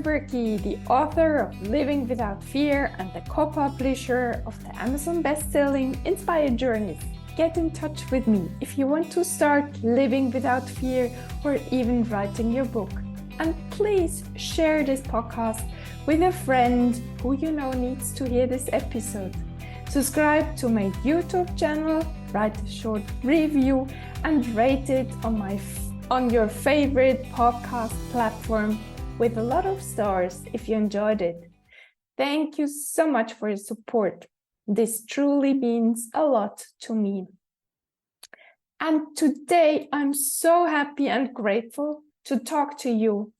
Buerki, the author of Living Without Fear and the co-publisher of the Amazon best-selling Inspired Journeys. Get in touch with me if you want to start living without fear or even writing your book. And please share this podcast with a friend who you know needs to hear this episode. Subscribe to my YouTube channel, write a short review, and rate it on your favorite podcast platform with a lot of stars if you enjoyed it. Thank you so much for your support. This truly means a lot to me. And today I'm so happy and grateful to talk to you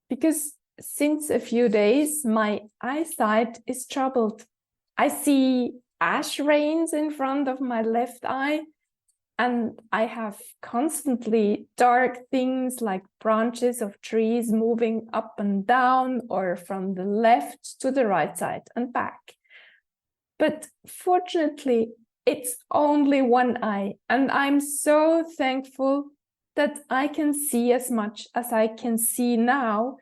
because since a few days my eyesight is troubled. I see ash rains in front of my left eye, and I have constantly dark things like branches of trees moving up and down or from the left to the right side and back. But fortunately, it's only one eye, and I'm so thankful that I can see as much as I can see now,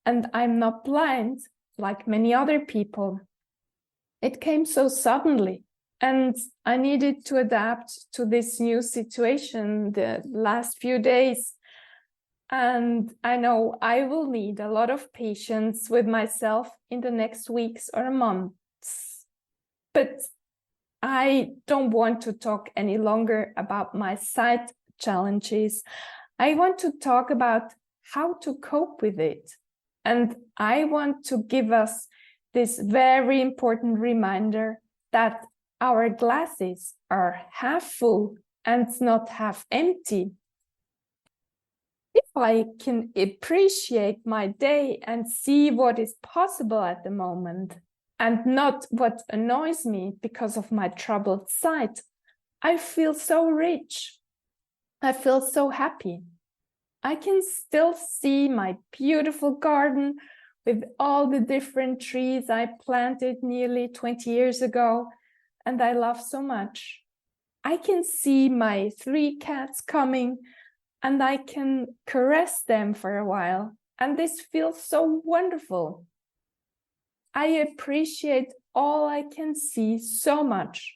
and I'm not blind like many other people. It came so suddenly, and I needed to adapt to this new situation the last few days. And I know I will need a lot of patience with myself in the next weeks or months. But I don't want to talk any longer about my sight challenges. I want to talk about how to cope with it. And I want to give us this very important reminder that our glasses are half full and not half empty. If I can appreciate my day and see what is possible at the moment and not what annoys me because of my troubled sight, I feel so rich. I feel so happy. I can still see my beautiful garden with all the different trees I planted nearly 20 years ago, and I love so much. I can see my 3 cats coming, and I can caress them for a while, and this feels so wonderful. I appreciate all I can see so much.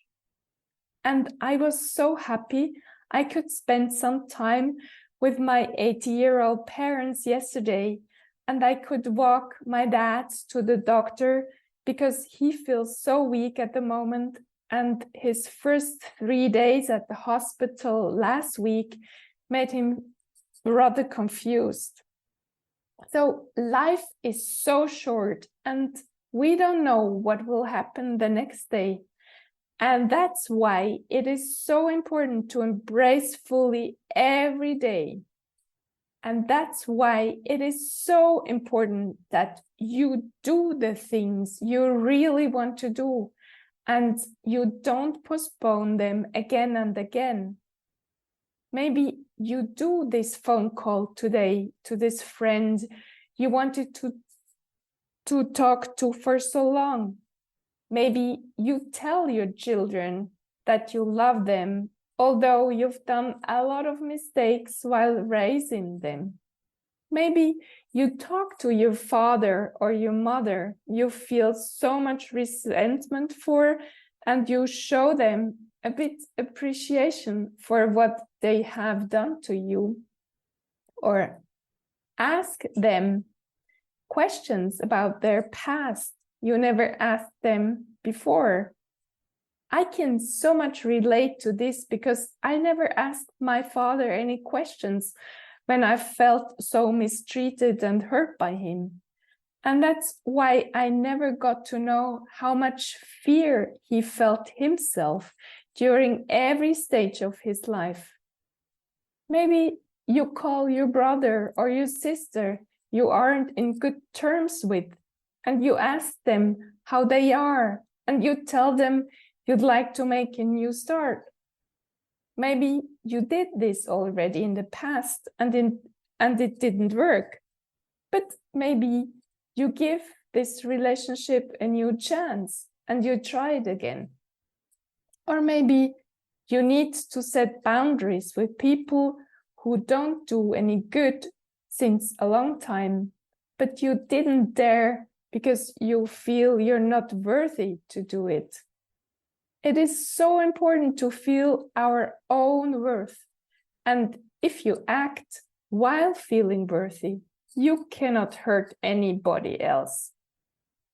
And I was so happy I could spend some time with my 80-year-old parents yesterday, and I could walk my dad to the doctor because he feels so weak at the moment, and his first 3 days at the hospital last week made him rather confused. So life is so short, and we don't know what will happen the next day. And that's why it is so important to embrace fully every day. And that's why it is so important that you do the things you really want to do and you don't postpone them again and again. Maybe you do this phone call today to this friend you wanted to talk to for so long. Maybe you tell your children that you love them, although you've done a lot of mistakes while raising them. Maybe you talk to your father or your mother you feel so much resentment for, and you show them a bit appreciation for what they have done to you. Or ask them questions about their past you never asked them before. I can so much relate to this because I never asked my father any questions when I felt so mistreated and hurt by him. And that's why I never got to know how much fear he felt himself during every stage of his life. Maybe you call your brother or your sister you aren't in good terms with, and you ask them how they are, and you tell them you'd like to make a new start. Maybe you did this already in the past and it didn't work. But maybe you give this relationship a new chance and you try it again. Or maybe you need to set boundaries with people who don't do any good since a long time. but you didn't dare because you feel you're not worthy to do it. It is so important to feel our own worth. And if you act while feeling worthy, you cannot hurt anybody else.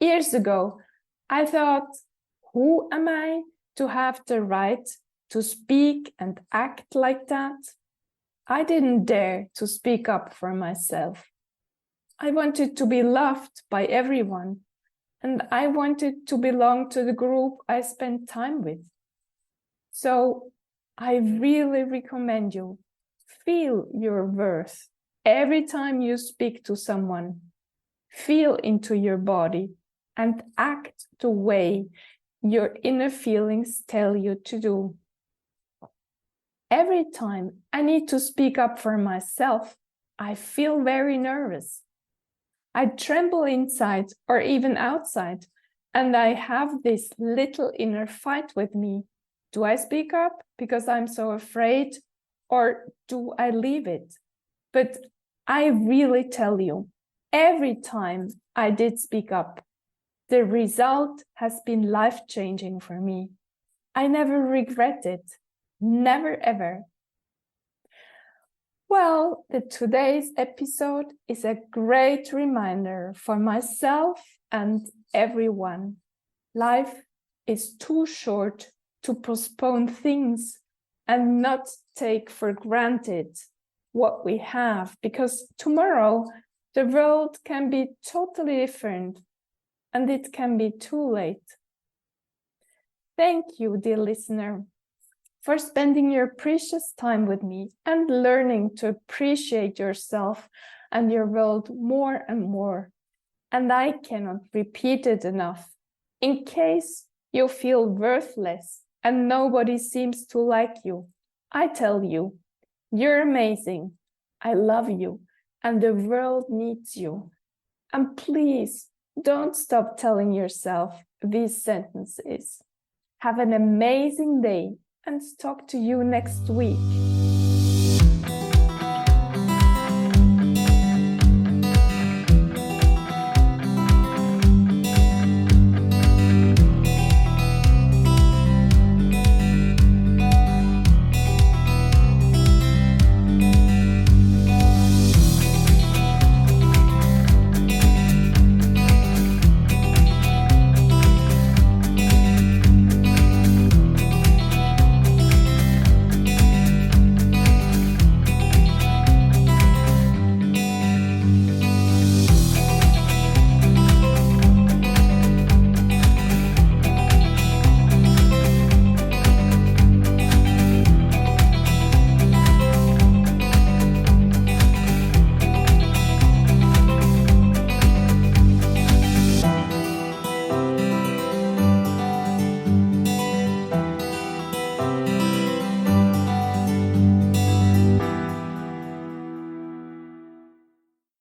Years ago, I thought, who am I to have the right to speak and act like that? I didn't dare to speak up for myself. I wanted to be loved by everyone, and I wanted to belong to the group I spent time with. So I really recommend you, feel your worth every time you speak to someone. Feel into your body and act the way your inner feelings tell you to do. Every time I need to speak up for myself, I feel very nervous. I tremble inside or even outside, and I have this little inner fight with me. Do I speak up because I'm so afraid, or do I leave it? But I really tell you, every time I did speak up, the result has been life-changing for me. I never regret it, never ever. Well, today's episode is a great reminder for myself and everyone. Life is too short to postpone things and not take for granted what we have, because tomorrow the world can be totally different and it can be too late. Thank you, dear listener, for spending your precious time with me and learning to appreciate yourself and your world more and more. And I cannot repeat it enough. In case you feel worthless and nobody seems to like you, I tell you, you're amazing. I love you, and the world needs you. And please don't stop telling yourself these sentences. Have an amazing day, and talk to you next week.